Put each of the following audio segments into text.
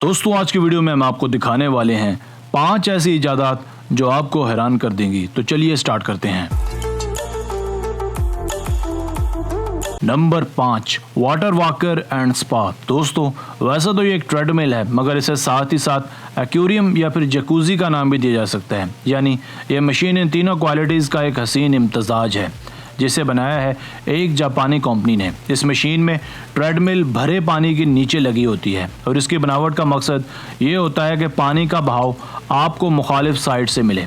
दोस्तों आज की वीडियो में हम आपको दिखाने वाले हैं 5 ऐसी इजादात जो आपको हैरान कर देंगी। तो चलिए स्टार्ट करते हैं। Number 5, water walker and spa. दोस्तों वैसा तो ये एक ट्रेडमिल है, मगर इसे साथ ही साथ एक्वेरियम या फिर जकूजी का नाम भी दिया जा सकता है। यानी ये मशीन इन तीनों क्वालिटीज़ का एक हसीन इम्तजाज है, जिसे बनाया है एक जापानी कंपनी ने। इस मशीन में ट्रेडमिल भरे पानी के नीचे लगी होती है और इसकी बनावट का मकसद ये होता है कि पानी का बहाव आपको मुखालिफ साइड से मिले।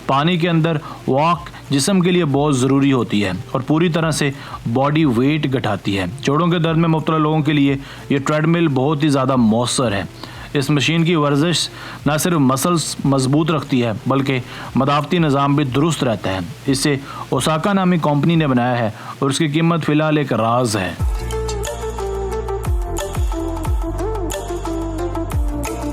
पानी के अंदर वॉक जिस्म के लिए बहुत ज़रूरी होती है और पूरी तरह से बॉडी वेट घटाती है। जोड़ों के दर्द में मुब्तला लोगों के लिए ये ट्रेडमिल बहुत ही ज़्यादा मौसर है। इस मशीन की वर्जिश न सिर्फ मसल्स मजबूत रखती है बल्कि मदाफ़ती निज़ाम भी दुरुस्त रहता है। इसे ओसाका नामी कंपनी ने बनाया है और उसकी कीमत फ़िलहाल एक राज है।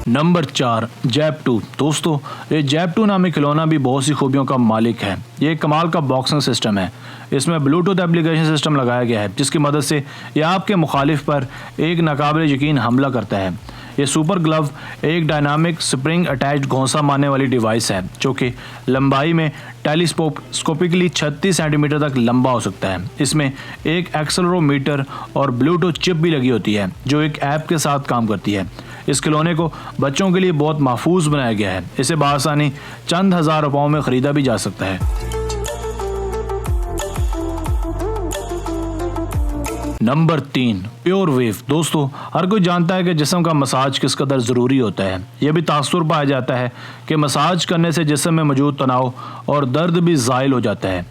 नंबर 4, जैप-2। दोस्तों ये जैप-2 नामी खिलौना भी बहुत सी खूबियों का मालिक है। ये एक कमाल का बॉक्सिंग सिस्टम है। इसमें ब्लूटूथ एप्लीकेशन सिस्टम लगाया गया है, जिसकी मदद से यह आपके मुखालिफ पर एक नाकाबिल यकीन हमला करता है। ये सुपर ग्लव एक डायनामिक स्प्रिंग अटैच्ड घोंसा मारने वाली डिवाइस है, जो कि लंबाई में टेलीस्कोपिकली 36 सेंटीमीटर तक लंबा हो सकता है। इसमें एक एक्सेलरोमीटर और ब्लूटूथ चिप भी लगी होती है, जो एक ऐप के साथ काम करती है। इस खिलौने को बच्चों के लिए बहुत महफूज बनाया गया है। इसे बआसानी चंद हज़ार रुपयों में ख़रीदा भी जा सकता है। Number 3, pure wave. दोस्तों हर कोई जानता है कि जिस्म का मसाज किस कदर ज़रूरी होता है। यह भी तासुर पाया जाता है कि मसाज करने से जिस्म में मौजूद तनाव और दर्द भी ज़ाइल हो जाता है।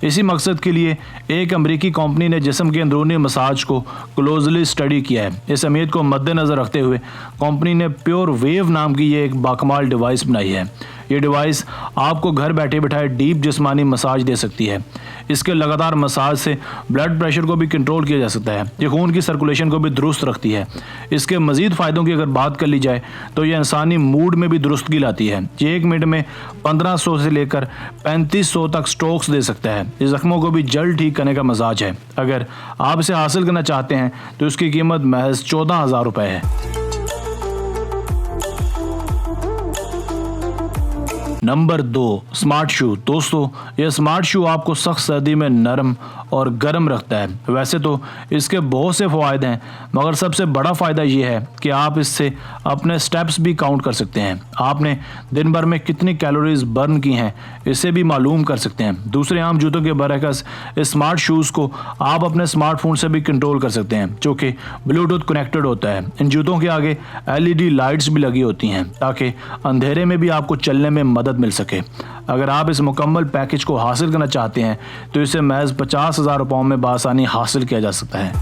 इसी मकसद के लिए एक अमेरिकी कंपनी ने जिस्म के अंदरूनी मसाज को क्लोजली स्टडी किया है। इस अहमियत को मद्देनज़र रखते हुए कंपनी ने प्योर वेव नाम की ये एक बाकमाल डिवाइस बनाई है। ये डिवाइस आपको घर बैठे बैठाए डीप जिस्मानी मसाज दे सकती है। इसके लगातार मसाज से ब्लड प्रेशर को भी कंट्रोल किया जा सकता है। ये खून की सर्कुलेशन को भी दुरुस्त रखती है। इसके मज़ीद फ़ायदों की अगर बात कर ली जाए तो ये इंसानी मूड में भी दुरुस्तगी लाती है। ये 1 मिनट में 1500 से लेकर 3500 तक स्ट्रोक्स दे सकता है। ये ज़ख्मों को भी जल्द ठीक करने का मजाज है। अगर आप इसे हासिल करना चाहते हैं तो इसकी कीमत महज 14,000 रुपये है। नंबर 2, स्मार्ट शू। दोस्तों यह स्मार्ट शू आपको सख्त सर्दी में नरम और गर्म रखता है। वैसे तो इसके बहुत से फ़ायदे हैं, मगर सबसे बड़ा फ़ायदा यह है कि आप इससे अपने स्टेप्स भी काउंट कर सकते हैं। आपने दिन भर में कितनी कैलोरीज बर्न की हैं इसे भी मालूम कर सकते हैं। दूसरे आम जूतों के बरअक्स इस स्मार्ट शूज़ को आप अपने स्मार्टफोन से भी कंट्रोल कर सकते हैं, जो कि ब्लूटूथ कनेक्टेड होता है। इन जूतों के आगे LED लाइट्स भी लगी होती हैं ताकि अंधेरे में भी आपको चलने में मदद मिल सके। अगर आप इस मुकम्मल पैकेज को हासिल करना चाहते हैं तो इसे महज 50,000 रुपयों में बआसानी हासिल किया जा सकता है।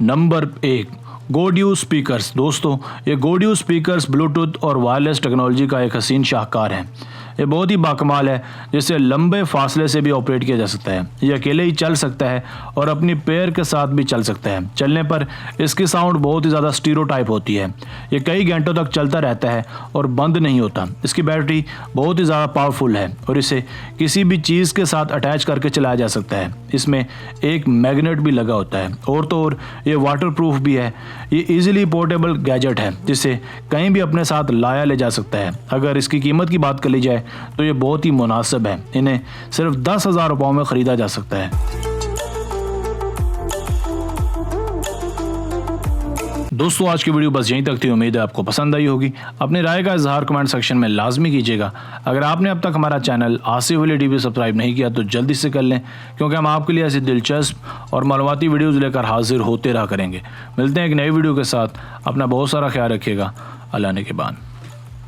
Number 1, Godiyo speakers. दोस्तों ये गोडियो स्पीकर्स ब्लूटूथ और वायरलेस टेक्नोलॉजी का एक हसीन शाहकार है। ये बहुत ही बाकमाल है, जिससे लंबे फासले से भी ऑपरेट किया जा सकता है। ये अकेले ही चल सकता है और अपनी पैर के साथ भी चल सकता है। चलने पर इसकी साउंड बहुत ही ज़्यादा स्टीरियोटाइप होती है। ये कई घंटों तक चलता रहता है और बंद नहीं होता। इसकी बैटरी बहुत ही ज़्यादा पावरफुल है और इसे किसी भी चीज़ के साथ अटैच करके चलाया जा सकता है। इसमें एक मैग्नेट भी लगा होता है और तो और ये वाटर प्रूफ भी है। ये ईजिली पोर्टेबल गैजेट है, जिसे कहीं भी अपने साथ लाया ले जा सकता है। अगर इसकी कीमत की बात कर ली जाए तो ये बहुत ही मुनासिब है। इन्हें सिर्फ 10,000 रुपयों में ख़रीदा जा सकता है। दोस्तों आज की वीडियो बस यहीं तक थी। उम्मीद है आपको पसंद आई होगी। अपनी राय का इजहार कमेंट सेक्शन में लाजमी कीजिएगा। अगर आपने अब तक हमारा channel Asif Ali TV subscribe नहीं किया तो जल्दी से कर लें, क्योंकि हम आपके लिए ऐसी दिलचस्प और मालूमाती वीडियोज़ लेकर हाजिर होते रहा करेंगे। मिलते हैं एक नई वीडियो के साथ। अपना बहुत सारा ख्याल रखिएगा। अल्लाह ने के बाद।